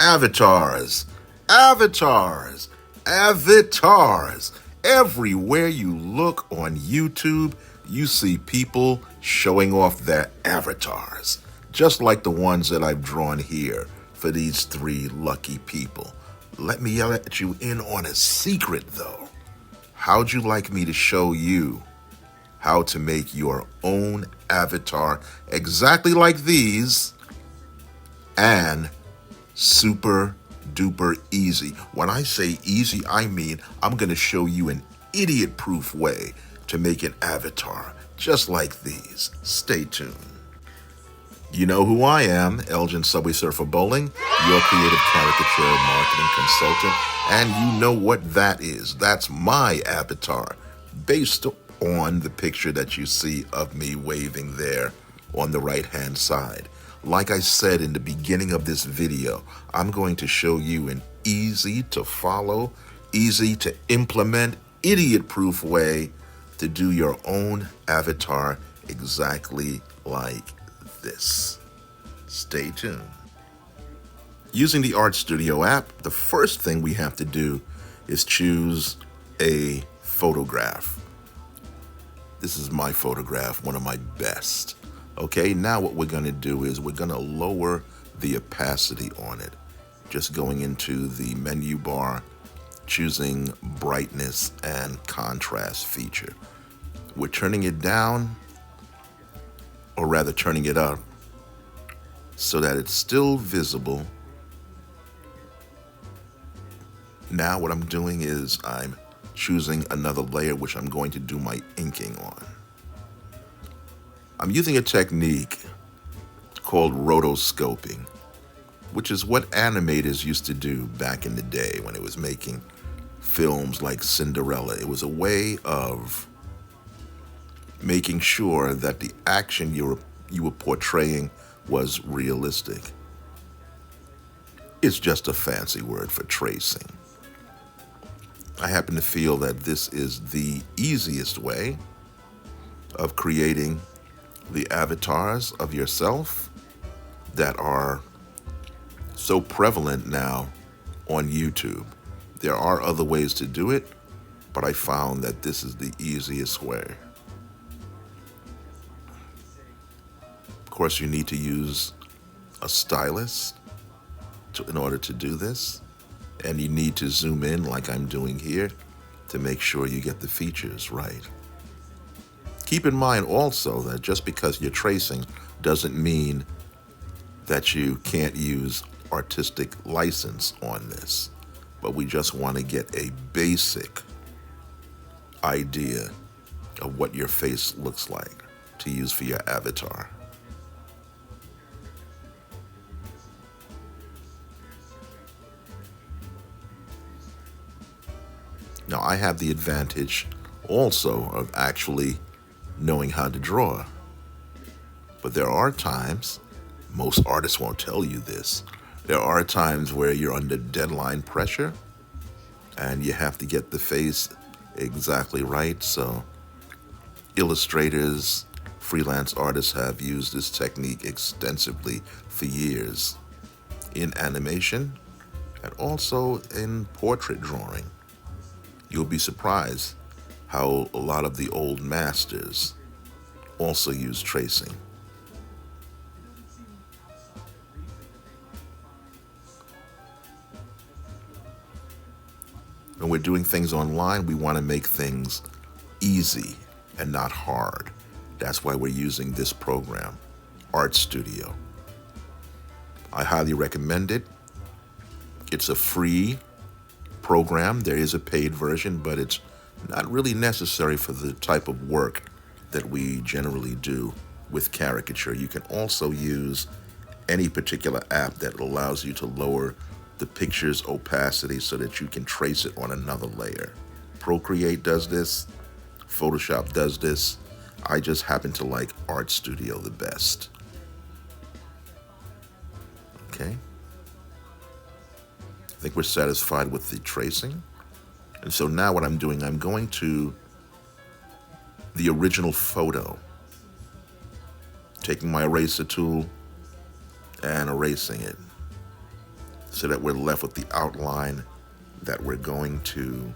Avatars, avatars, avatars. Everywhere you look on YouTube, you see people showing off their avatars, just like the ones that I've drawn here for these three lucky people. Let me let you in on a secret, though. How'd you like me to show you how to make your own avatar exactly like these and super duper easy? When I say easy, I mean I'm going to show you an idiot-proof way to make an avatar just like these. Stay tuned. You know who I am, Elgin Subway Surfer Bowling, your creative caricature marketing consultant, and you know what that is. That's my avatar, based on the picture that you see of me waving there on the right-hand side. Like I said in the beginning of this video, I'm going to show you an easy to follow, easy to implement, idiot-proof way to do your own avatar exactly like this. Stay tuned. Using the ARTSTUDIO app, the first thing we have to do is choose a photograph. This is my photograph, one of my best. Okay, now what we're going to do is we're going to lower the opacity on it. Just going into the menu bar, choosing brightness and contrast feature. We're turning it down, or rather turning it up, so that it's still visible. Now what I'm doing is I'm choosing another layer which I'm going to do my inking on. I'm using a technique called rotoscoping, which is what animators used to do back in the day when it was making films like Cinderella. It was a way of making sure that the action you were portraying was realistic. It's just a fancy word for tracing. I happen to feel that this is the easiest way of creating the avatars of yourself that are so prevalent now on YouTube. There are other ways to do it, but I found that this is the easiest way. Of course, you need to use a stylus in order to do this, and you need to zoom in like I'm doing here to make sure you get the features right. Keep in mind also that just because you're tracing doesn't mean that you can't use artistic license on this, but we just want to get a basic idea of what your face looks like to use for your avatar. Now, I have the advantage also of actually knowing how to draw. But there are times, most artists won't tell you this, there are times where you're under deadline pressure and you have to get the face exactly right. So illustrators, freelance artists have used this technique extensively for years in animation and also in portrait drawing. You'll be surprised how a lot of the old masters also use tracing. When we're doing things online, we want to make things easy and not hard. That's why we're using this program, ARTSTUDIO. I highly recommend it. It's a free program. There is a paid version, but it's not really necessary for the type of work that we generally do with caricature. You can also use any particular app that allows you to lower the picture's opacity so that you can trace it on another layer. Procreate does this, Photoshop does this. I just happen to like ARTSTUDIO the best. Okay. I think we're satisfied with the tracing. And so now what I'm doing, I'm going to the original photo, taking my eraser tool and erasing it. so that we're left with the outline that we're going to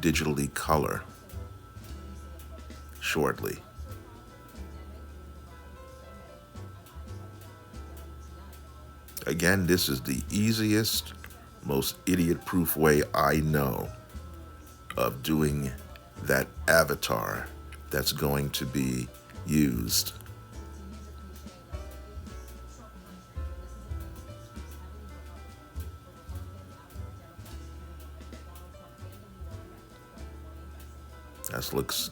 digitally color shortly. Again, this is the easiest, most idiot-proof way I know of doing that avatar that's going to be used.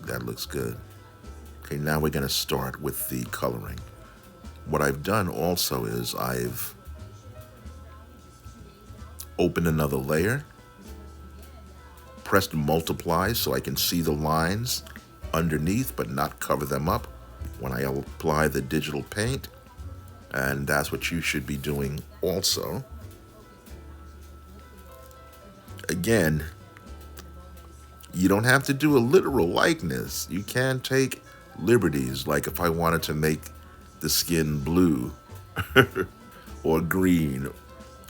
That looks good. Okay, now we're going to start with the coloring. What I've done also is I've opened another layer, pressed multiply so I can see the lines underneath but not cover them up when I apply the digital paint. And that's what you should be doing also. Again, you don't have to do a literal likeness. You can take liberties, like if I wanted to make the skin blue or green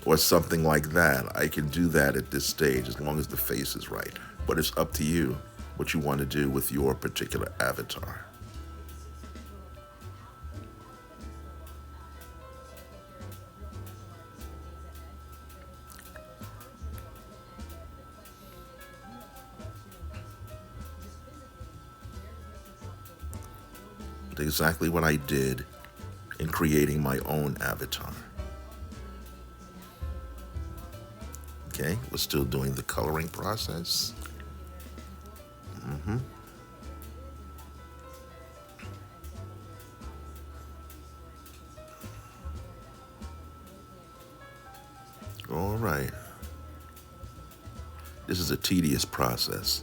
or something like that, I can do that at this stage as long as the face is right. But it's up to you what you want to do with your particular avatar. Exactly what I did in creating my own avatar. Okay, we're still doing the coloring process. All right. This is a tedious process,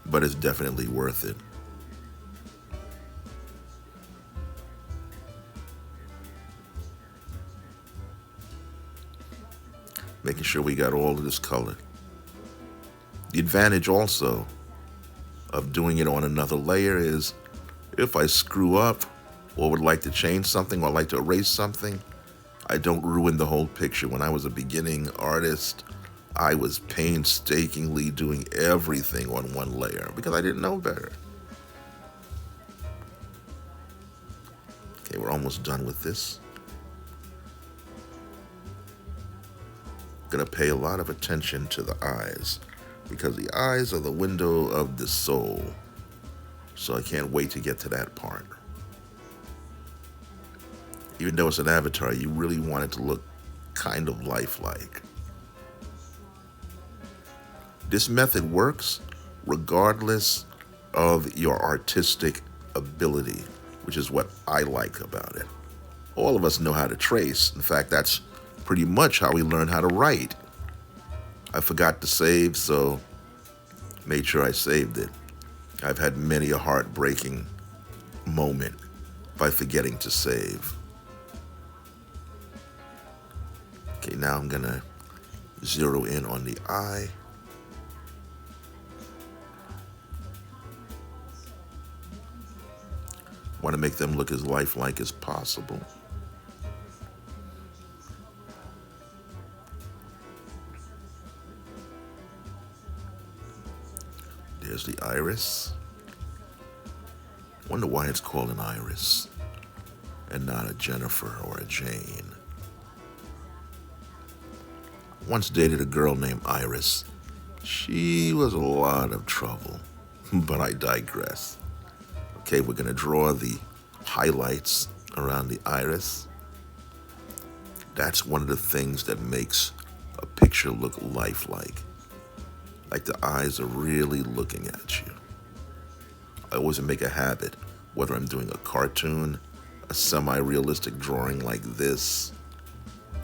but it's definitely worth it. Making sure we got all of this colored. The advantage also of doing it on another layer is if I screw up or would like to change something or like to erase something, I don't ruin the whole picture. When I was a beginning artist, I was painstakingly doing everything on one layer because I didn't know better. Okay, we're almost done with this. Going to pay a lot of attention to the eyes because the eyes are the window of the soul. So I can't wait to get to that part. Even though it's an avatar, you really want it to look kind of lifelike. This method works regardless of your artistic ability, which is what I like about it. All of us know how to trace. In fact, that's pretty much how we learn how to write. I forgot to save, so made sure I saved it. I've had many a heartbreaking moment by forgetting to save. Okay, now I'm gonna zero in on the eye. Want to make them look as lifelike as possible. There's the iris. Wonder why it's called an iris and not a Jennifer or a Jane. Once dated a girl named Iris. She was a lot of trouble, but I digress. Okay, we're gonna draw the highlights around the iris. That's one of the things that makes a picture look lifelike. Like the eyes are really looking at you. I always make a habit, whether I'm doing a cartoon, a semi-realistic drawing like this,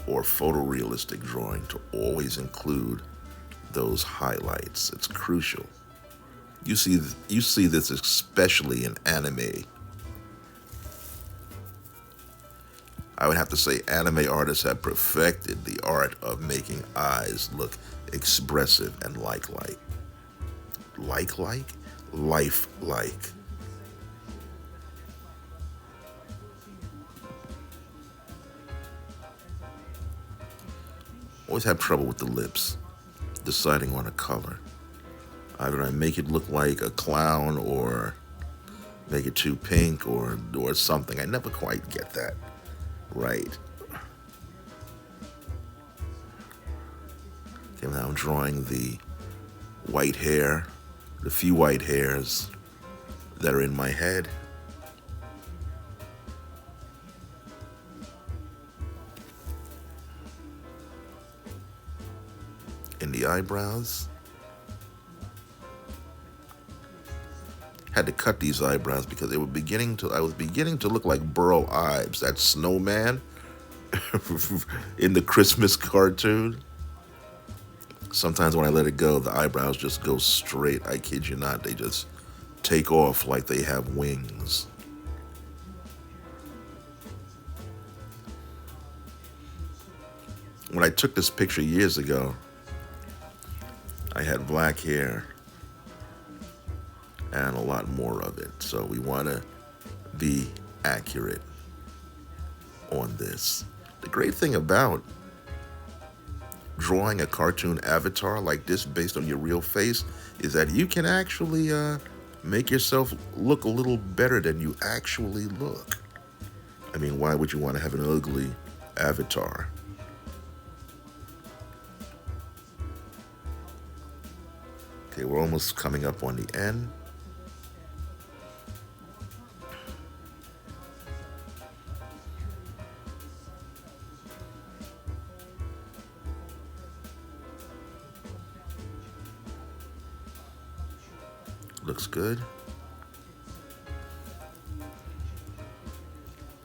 or photorealistic drawing, to always include those highlights. It's crucial. You see this especially in anime. I would have to say anime artists have perfected the art of making eyes look expressive and lifelike. Lifelike? Always have trouble with the lips, deciding on a color. Either I make it look like a clown or make it too pink or something. I never quite get that right. Okay, now I'm drawing the white hair, the few white hairs that are in my head. In the eyebrows. Had to cut these eyebrows because they were I was beginning to look like Burl Ives, that snowman in the Christmas cartoon. Sometimes when I let it go, the eyebrows just go straight. I kid you not, they just take off like they have wings. When I took this picture years ago, I had black hair and a lot more of it. So we want to be accurate on this. The great thing about drawing a cartoon avatar like this based on your real face is that you can actually make yourself look a little better than you actually look. I mean, why would you want to have an ugly avatar? Okay, we're almost coming up on the end. Looks good.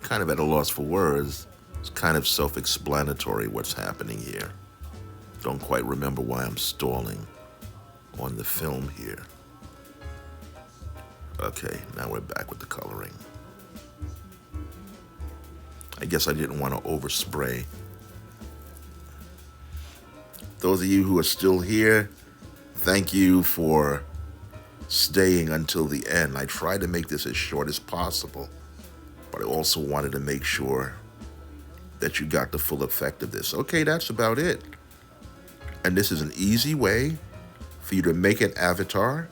Kind of at a loss for words. It's kind of self-explanatory what's happening here. Don't quite remember why I'm stalling on the film here. Okay, now we're back with the coloring. I guess I didn't want to overspray. Those of you who are still here, thank you for staying until the end. I tried to make this as short as possible, but I also wanted to make sure that you got the full effect of this. Okay, that's about it. And this is an easy way for you to make an avatar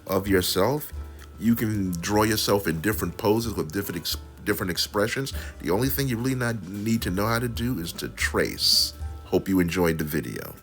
of yourself. You can draw yourself in different poses with different expressions. The only thing you really need to know how to do is to trace. Hope you enjoyed the video.